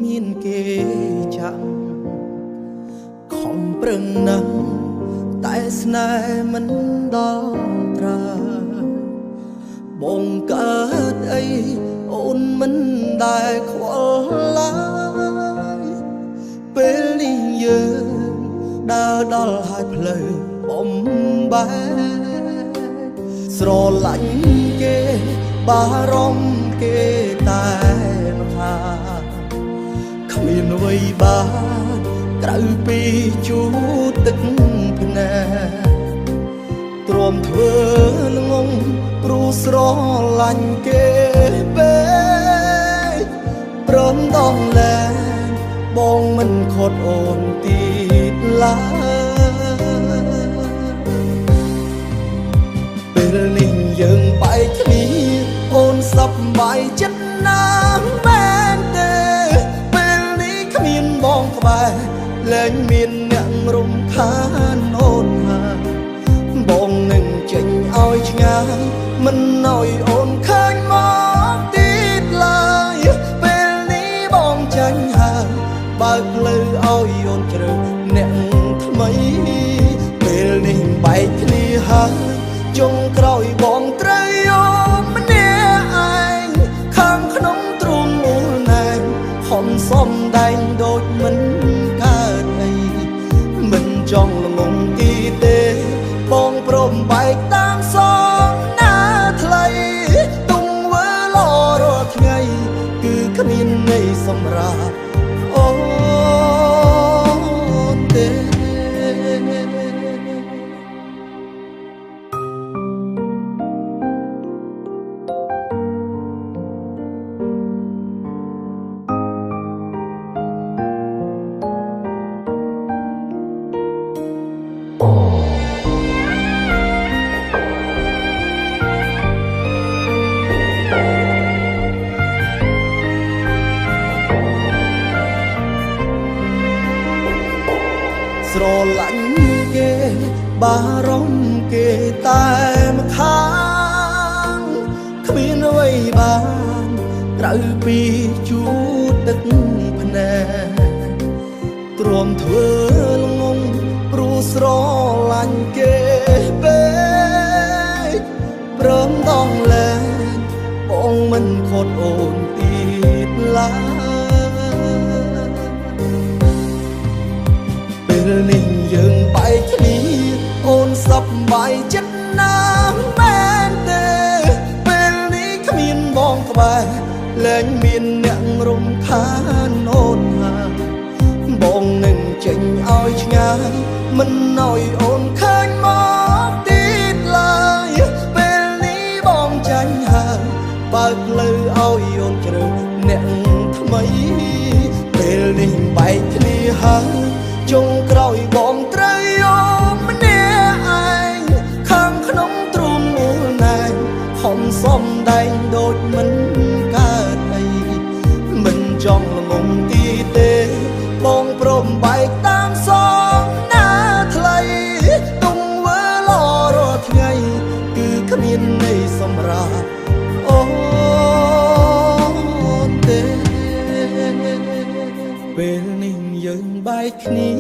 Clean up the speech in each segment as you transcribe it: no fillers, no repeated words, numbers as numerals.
មានគេចាំខំប្រឹងណាស់តែស្នេហ៍មិនដល់ត្រាបងកើតអីអូនមិនដែលខ្វល់ឡើយពេលនេះយើងដើរដល់ហើយផ្លូវបំបែកស្រឡាញ់គេបារម្ភគេតែមិនថាគ្មានអ្វីបានក្រៅពីជួទឹកភ្នែកទ្រាំធ្វើល្ងងព្រោះស្រឡាញ់គេពេកព្រមដល់លែងបងមិនខត់អូនទៀតឡើយពេលនេះយើងបែកគ្នាអូនសប្បាយចិត្តណាស់មែនទេពេលនេះគ្មានបងក្បែរលែងមានអ្នករំខានអូនហើយបងនឹងចេញឲ្យឆ្ងាយមិនឲ្យអូនឃើញមកទៀតឡើយពេលនេះបងចាញ់ហើយបើកផ្លូវឲ្យអូនជ្រើសអ្នកថ្មីពេលនេះបែកគ្នាហើយចុងក្រោយបងត្រូវយកម្នាក់ឯងខាងក្នុងទ្រូងមូលណែនខំសំដែងដូចមិនកើតអីមិនចង់ល្ងងទីទេបងព្រមបែកតាមសងណាថ្លៃទុំវើលរាល់ថ្ងៃគឺគ្មានន័យសម្រាប់អូនទេស្រឡាញ់គេបារម្ភគេតែម្ខាងគ្មានអ្វីបានក្រៅពីជួទឹកភ្នែកទ្រាំធ្វើល្ងងព្រោះស្រឡាញ់គេពេកព្រមដល់លែងបងមិនខត់អូនទៀតឡើយពេលនេះយើងបែកគ្នាអូនសប្បាយចិត្តណាស់មែនទេពេលនេះគ្មានបងក្បែរលែងមានអ្នករំខានអូនហើយបងនឹងចេញឲ្យឆ្ងាយមិនឲ្យអូនឃើញមកទៀតឡើយពេលនេះបងចាញ់ហើយបើកផ្លូវឲ្យអូនជ្រើសអ្នកថ្មីពេលនេះបែកគ្នាហើយចុងក្រោយបងត្រូវយកម្នាក់ឯងខាងក្នុងទ្រូងមូលណែនខំសំដែងដូចមិនកើតអីមិនចង់ល្ងងទីទេបងព្រមបែកតាមសងណាថ្លៃទុំវើលរាល់ថ្ងៃគឺគ្មានន័យសម្រាប់អូនទេពេលនេះយើងបែកគ្នា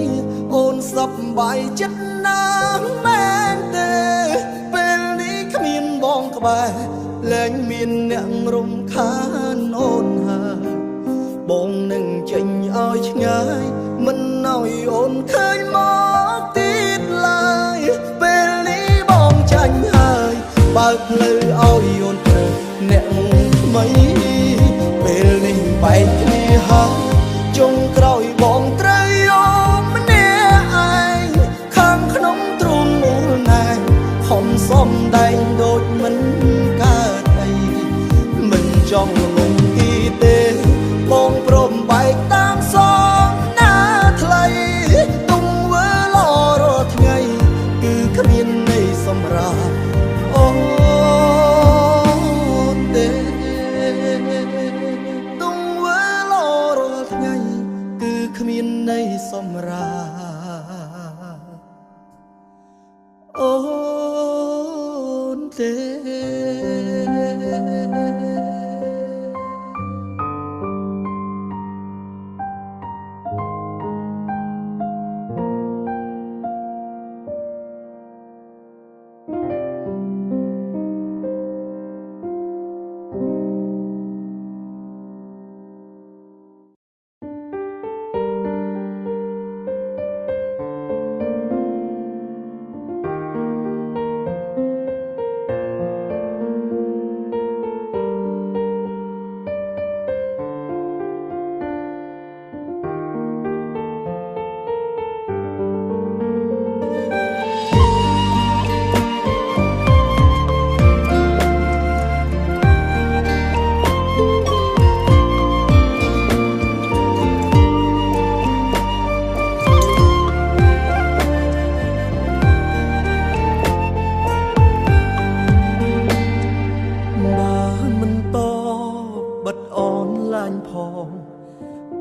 អូនសប្បាយចិត្តណាស់មែនទេពេលនេះគ្មានបងក្បែរលែងមានអ្នករំខានអូនហើយបងនឹងចេញឲ្យឆ្ងាយមិនឲ្យអូនឃើញមកទៀតឡើយពេលនេះបងចាញ់ហើយបើកផ្លូវឲ្យអូនត្រូវអ្នកថ្មីពេលនេះបែកគ្នាហើយចុងក្រោយបងត្រូវយកម្នាក់ឯងខាងក្នុងទ្រូងមូលណែនខំសំដែងដូចមិនកើតអីមិនចង់ល្ងងទីទេបងព្រមបែកតាមសងណាថ្លៃទុំវើលរាល់ថ្ងៃគឺគ្មានន័យសម្រាប់អូនទេទុំវើលរាល់ថ្ងៃគឺគ្មានន័យសម្រាប់អូនទេ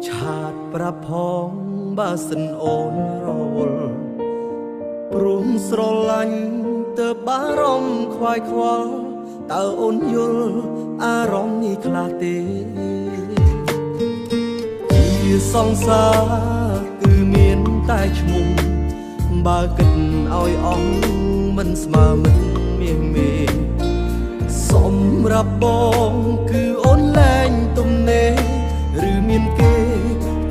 ឆាតប្រាប់ផងបើសិនអូនរវល់ព្រមស្រឡាញ់ទើបបារម្ភខ្វាយខ្វល់តើអូនយល់អារម្មណ៍នេះខ្លះទេជាសង្សារគឺមានតែឈ្មោះបើគិតឲ្យអស់មិនស្មើមិនមាសមេសម្រាប់បងគឺអូនលែងទំនេរឬមានគេ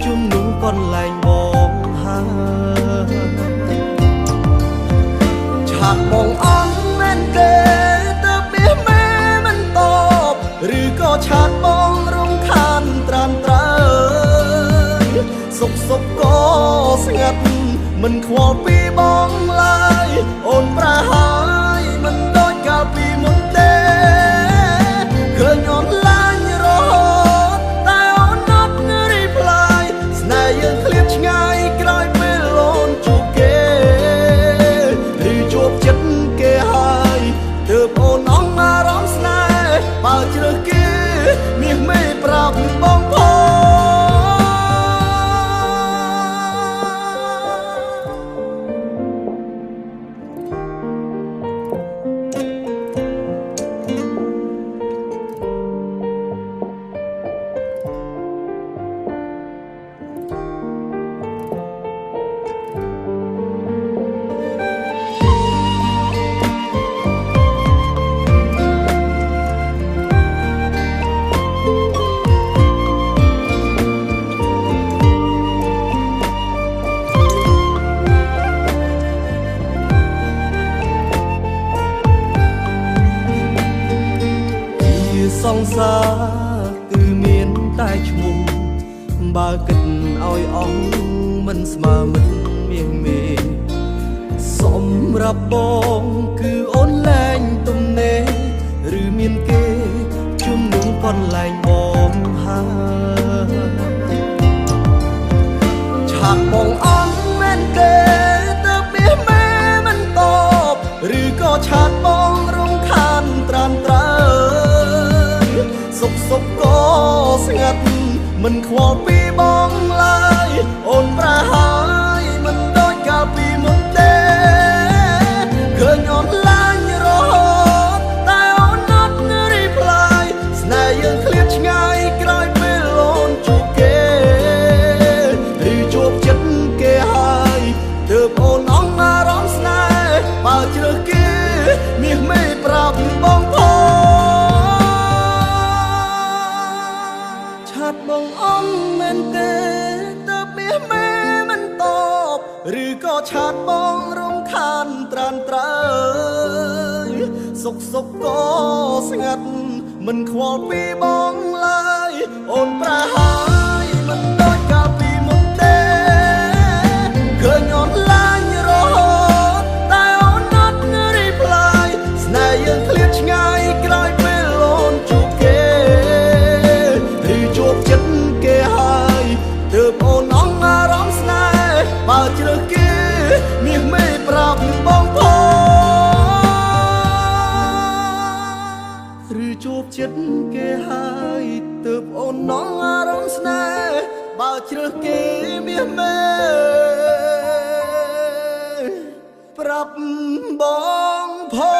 ជំនុំកន្លែងបងហើយឆាតបងអន់មែនទេទើបមាសមេមិនតបឬក៏ឆាតបងរំខានត្រានត្រើយសុខក៏ស្ងាត់មិនខ្វល់ពីបងឡើយអូនប្រហាយមិនដូចកាលពីមុនទេឃើញអូនឡាញរហូតតែអូនអត់រីផ្លាយស្នេហ៍យើងឃ្លាតឆ្ងាយក្រោយពេលអូនជួបគេឬជួបចិត្តគេហើយទើបអូនអងអារម្មណ៍ស្នេហ៍បើជ្រើសគេមាសមេប្រាប់បងផងសង្សារគឺមានតែឈ្មោះបើគិតឲ្យអស់មិនស្មើមិនមាសមេសម្រាប់បងគឺអូនលែងទំនេរឬមានគេជំនុំកន្លែងបងហើយឆាតបងអន់មែនទេទើបមាសមេមិនតបឬក៏ឆាតបងរំខានត្រានត្រើយសុខក៏ស្ងាត់មិនខ្វល់ពីបងឡើយអូនប្រហាយមិនដូចកាលពីមុនទេឃើញអូនឡាញរហូតតែអូនអត់រីផ្លាយស្នេហ៍យើងឃ្លាតឆ្ងាយក្រោយពេលអូនជួបគេឬជួបចិត្តគេហើយទើបអូនអងអារម្មណ៍ស្នេហ៍បើជ្រើសគេមាសមេប្រាប់បងផងឆាតបងអន់មែនទេទើបមាសមេមិនតបឬក៏ឆាតបងរំខានត្រានត្រើយសុខក៏ស្ងាត់មិនខ្វល់ពីបងឡើយអូនប្រហាយមិនដូចកាលពីមុនទេឃើញអូនឡាញរហូតតែអូនអត់រីផ្លាយស្នេហ៍យើងឃ្លាតឆ្ងាយក្រោយពេលអូនជួបគេឬជួបចិត្តគេហើយទើបអូនអងអារម្មណ៍ស្នេហ៍បើជ្រើសគេមាសមេប្រាប់បងផងឬជួបចិត្តគេហើយទើបអូនអងអារម្មណ៍ស្នេហ៍បើជ្រើសគេមាសមេប្រាប់បងផង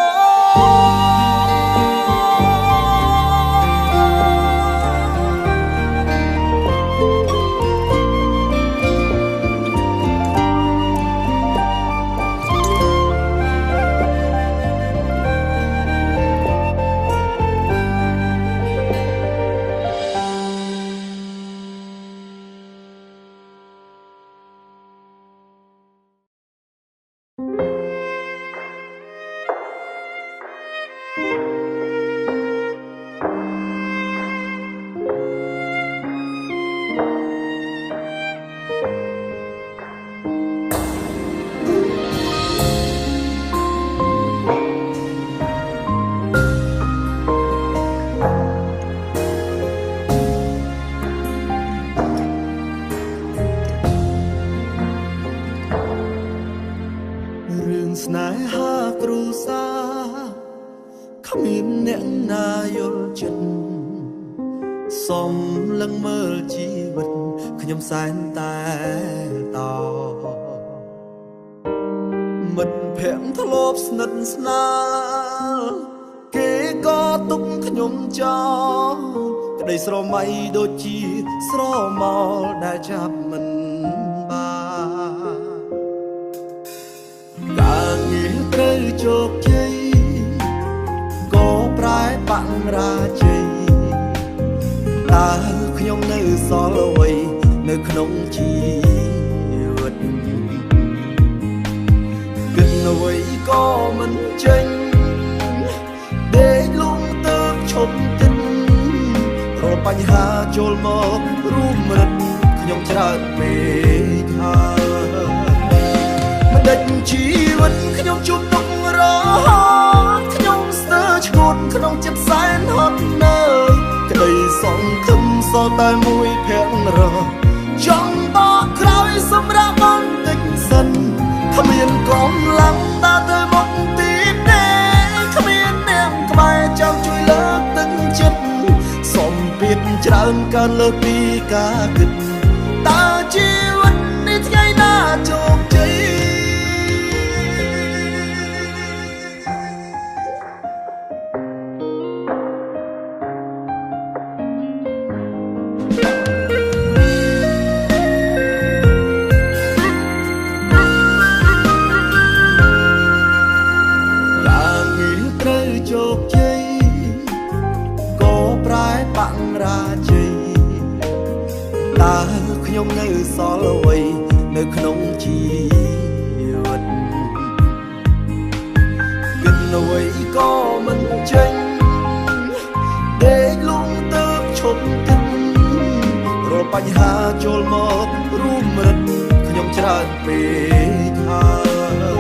ខ្ញុំសែនតែតមិត្តភក្តិធ្លាប់ស្និទ្ធស្នាលគេក៏ទុកខ្ញុំចោលក្តីស្រមៃដូចជាស្រមោលដែលចាប់មិនបានការងារត្រូវជោគជ័យក៏ប្រែបាក់រាជ័យតើខ្ញុំនៅសល់អ្វីនៅក្នុងជីវិតគិតអ្វីក៏មិនចេញដេកលំទៅឈប់ទិនរកបញ្ហាចូលមករួមរិទ្ធខ្ញុំច្រើនពេកហើយមិនដេចជីវិតខ្ញុំជួបទុក្ខរហូតខ្ញុំស្ទើរឈួតក្នុងចិត្តសែនហត់នឿយក្តីសង្ឃឹមសល់តែមួយភក្តិរចង់បកក្រោយសម្រាប់បន្តិចសិនគ្មានកម្លាំងតាទៅមុខទៀតទេគ្មានអ្នកក្បែរចាំជួយលើកទឹកចិត្តសំពាធច្រើនកើតលើពីការគិតតើជីវិតនេះថ្ងៃណាជោគជ័យជោគជ័យក៏ប្រែបាក់រាជ័យតើខ្ញុំនៅសល់អ្វីនៅក្នុងជីវិតគិតអ្វីក៏មិនចេញដេកលំទៅឈប់គិតរកបញ្ហាចូលមករួមរិទ្ធខ្ញុំច្រើនពេកហើយ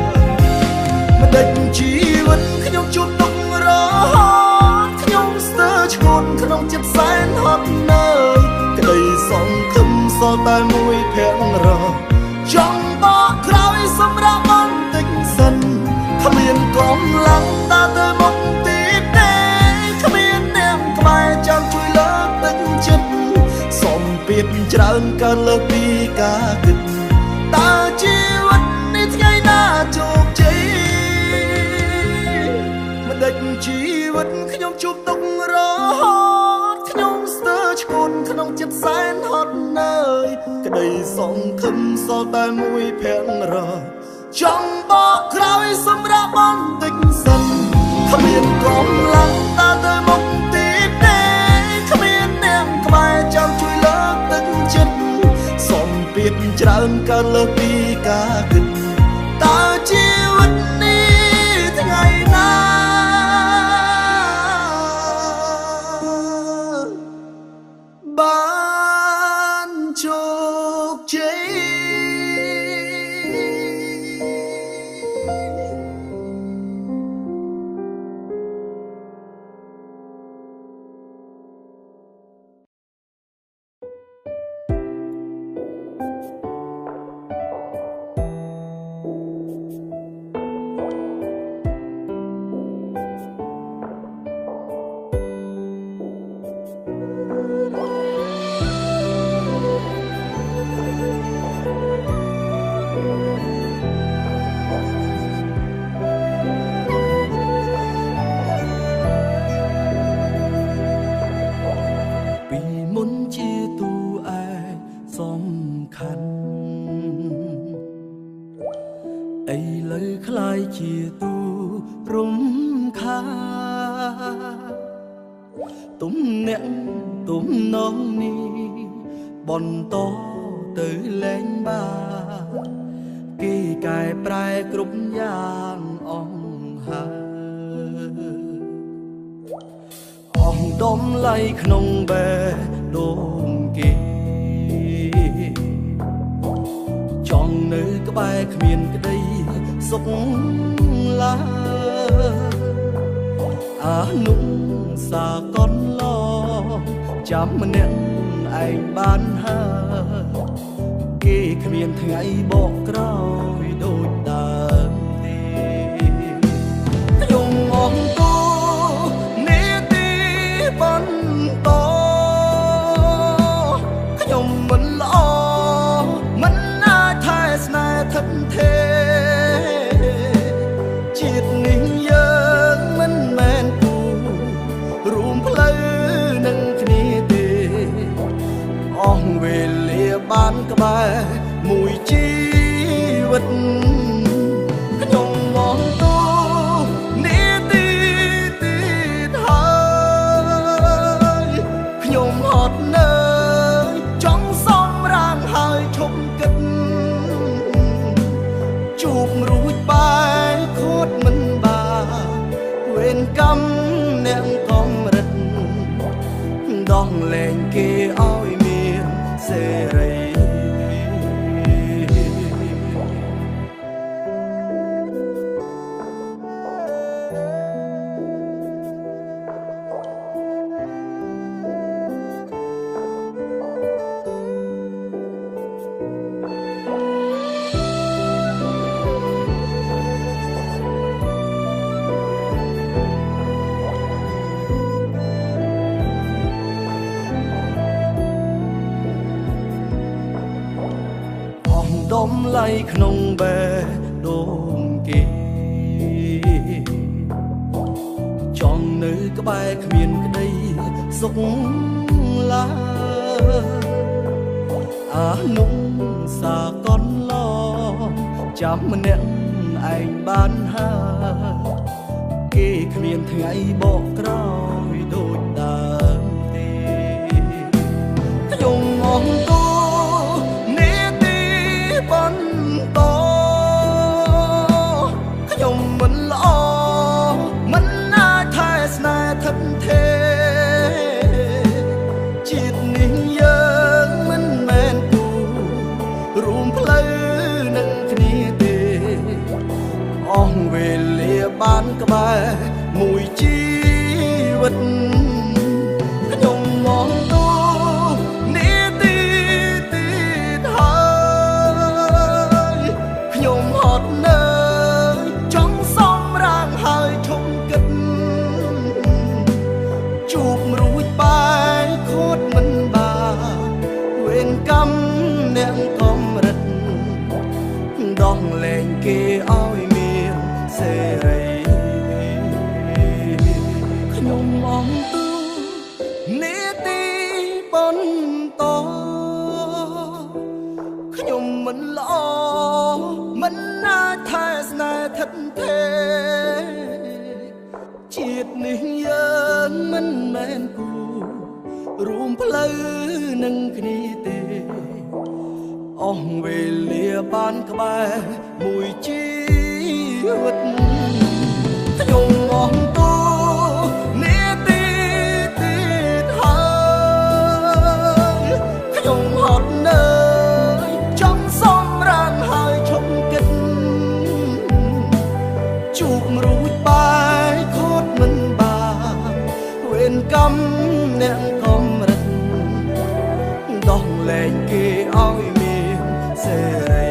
មិនដេចជីវិតខ្ញុំជួបទុក្ខរហូតខ្ញុំស្ទើរឈួតក្នុងចិត្តសែនហត់នឿយក្តីសង្ឃឹមសល់តែមួយភក្តិរចង់បកក្រោយសម្រាប់បន្តិចសិនគ្មានកម្លាំងតាទៅមុខទៀតទេគ្មានអ្នកក្បែរចាំជួយលើកទឹកចិត្តសំពាធច្រើនកើតលើពីការគិតតើជីវិតនេះថ្ងៃណាជោគជ័យជីវិតខ្ញុំជួបទុក្ខរហូតខ្ញុំស្ទើរឈួតក្នុងចិត្តសែនហត់នឿយក្តីសង្ឃឹមសល់តែមួយភក្តិរចង់បកក្រោយសម្រាប់បន្តិចសិនគ្មានកម្លាំងតាទៅមុខទៀតទេគ្មានអ្នកក្បែរចាំជួយលើកទឹកចិត្តសំពាធច្រើនកើតលើពីការគិតតើជីវិតនេះថ្ងៃណាបានជោគជ័យឥឡូវคล้ายជាទូរំខាទំនាក់ទំនងនេះបន្តទៅលែងបានគេកែប្រែគ្រប់យ៉ាងអង្ហើអស់ដំឡៃក្នុងបេះដូងគេចង់នៅក្បែរគ្មានក្តីសុខឡើយអានុសាកនឡចាំម្នាក់ឯងបានហើយគេគ្មានថ្ងៃបកក្រោយដូចដើមទេខ្ញុំអងតូនេទីបន្តខ្ញុំមិនល្អ បានក្បែរមួយជីវិតខ្ញុំមองទូនេះទីហើយខ្ញុំហត់នៅចង់សំរាងហើយឈប់គិតជួបរួចបែរខូចមិនបានវេនកម្មអ្នកកំរិតដោះលែងគេឲ្យមានសេរីដុំឡៃក្នុងបេះដូងគេចង់នៅក្បែរគ្មានក្តីសុខឡើយអានោះសាកនឡចាំម្នាក់ឯងបានហើយគេគ្មានថ្ងៃបកក្រោយដូចដើមទេខ្ញុំងងតបន្តខ្ញុំមិនល្អមិនអាចថែស្នេហ៍ថិតថេរជាតិនេះយើងមិនមែនគូរួមផ្លូវនឹងគ្នាទេអស់វេលាបានក្បែរមួយជីវិតខ្ញុំមองទូអ្នកកំរិតដោះលែងគេឲ្យមានសេរីខ្ញុំមองទូនេតិបន្តខ្ញុំមិនល្អមិនអាចថែស្នេហ៍ថិតថេរជាតិនេះយើងមិនមែនគូរួមផ្លូវនឹងគ្នាទេអស់វេលាបានក្បែរមួយជីវិតខ្ញុំអស់តួនេតិហើយខ្ញុំហត់នៅចង់សំរានហើយឈប់គិតជួបរួចបែរខូចមិនបានវេនកម្មអ្នកកំរិតដោះលែងគេឲ្យសេរី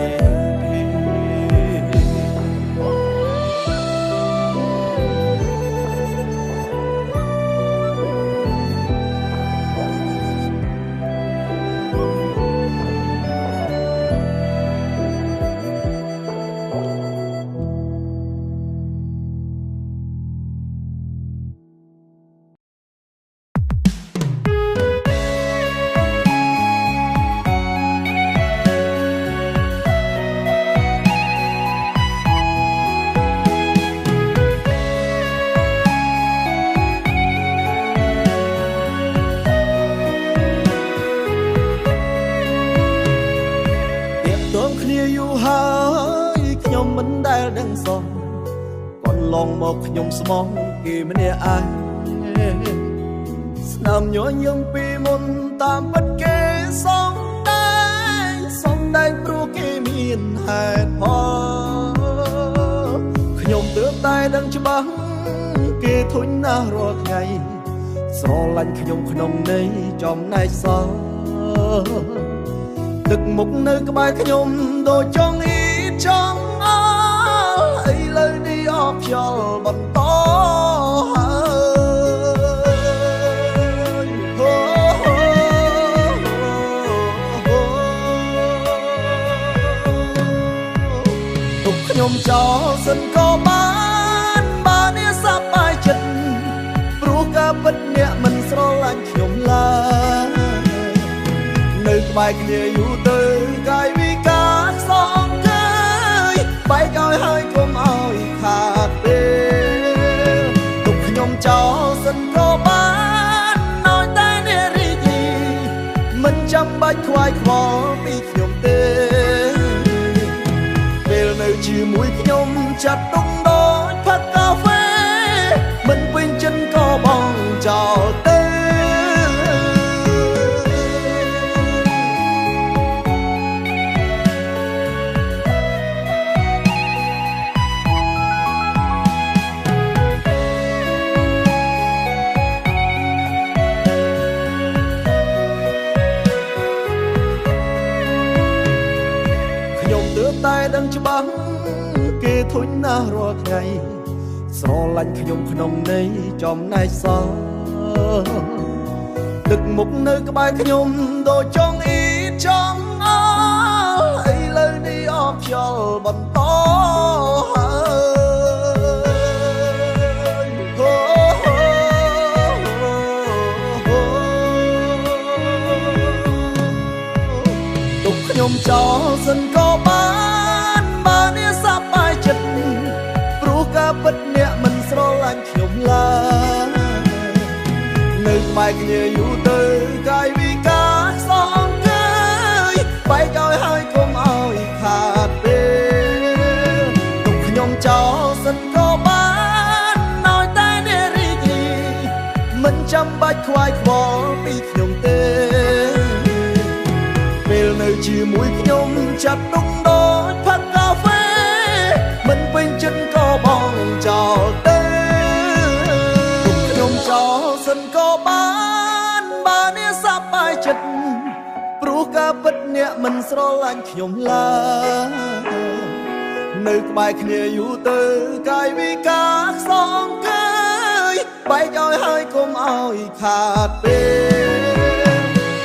ដឹងសោះកន្លងមកខ្ញុំស្មោះគេម្នាក់ឯងស្នាមញញឹមពីមុនតាមពិតគេសំដែងព្រោះគេមានហេតុផលខ្ញុំទើបតែដឹងច្បាស់គេធុញណាស់រាល់ថ្ងៃស្រឡាញ់ខ្ញុំក្នុងន័យចំណែកសល់ទឹកមុខនៅក្បែរខ្ញុំដូចចង់អ៊ីចង់ឥឡូវនេះអស់ខ្យល់បន្តទុកខ្ញុំចោលសិនក៏បាននេះសប្បាយចិត្តព្រោះការពិតអ្នកមិនស្រឡាញ់ខ្ញុំឡើយនៅក្ ក្បែរគ្នាយូរទៅកាយវិការសងកើយបែកឲ្យហើយកុំឲ្យខាតពេលទុកខ្ញុំចោលសិនក៏បានឲ្យតែអ្នករីករាយមិនចាំបាច់ខ្វាយខ្វល់ពីខ្ញុំទេពេលនៅជាមួយខ្ញុំចាត់ទុកដូចផឹកកាហ្វេមិនពេញចិត្តក៏បងចោលទេតែដឹងច្បាស់គេធុញណាស់រាល់ថ្ងៃស្រឡាញ់ខ្ញុំក្នុងន័យចំណែកសល់ទឹកមុខនៅក្បែរខ្ញុំដូចចង់អ៊ីចង់អល់ឥឡូវនេះអបខ្យល់បន្តទុកខ្ញុំចោលសិនក៏បានបើនេះសប្បាយចិត្តព្រោះការពិតអ្នកមិនស្រឡាញ់ខ្ញុំឡើយនៅក្បែរគ្នាយូរទៅកាយវិការសងកើយបែកឲ្យហើយកុំឲ្យខាតពេលទុកខ្ញុំចោលសិនក៏បានឲ្យតែអ្នករីករាយមិនចាំបាច់ខ្វាយខ្វល់ពីខ្ញុំទេពេលនៅជាមួយខ្ញុំចាត់ទុកដូចផឹកកាហ្វេមិនពេញចិត្តក៏បងចោលទេទុកខ្ញុំចោលសិនក៏បានបើនេះសប្បាយចិត្តព្រោះការពិតអ្នកមិនស្រឡាញ់ខ្ញុំឡើយនៅក្បែរគ្នាយូរទៅកាយវិការសងកើយបែកឲ្យហើយកុំឲ្យខាតពេល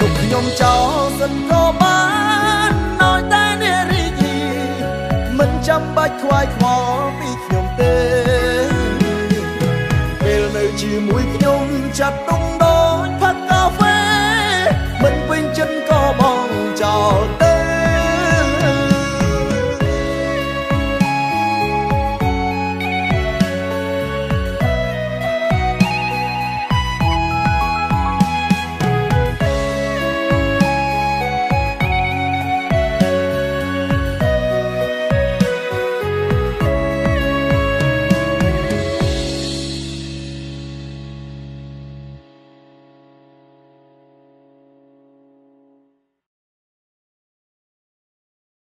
ទុកខ្ញុំចោលសិនក៏បាន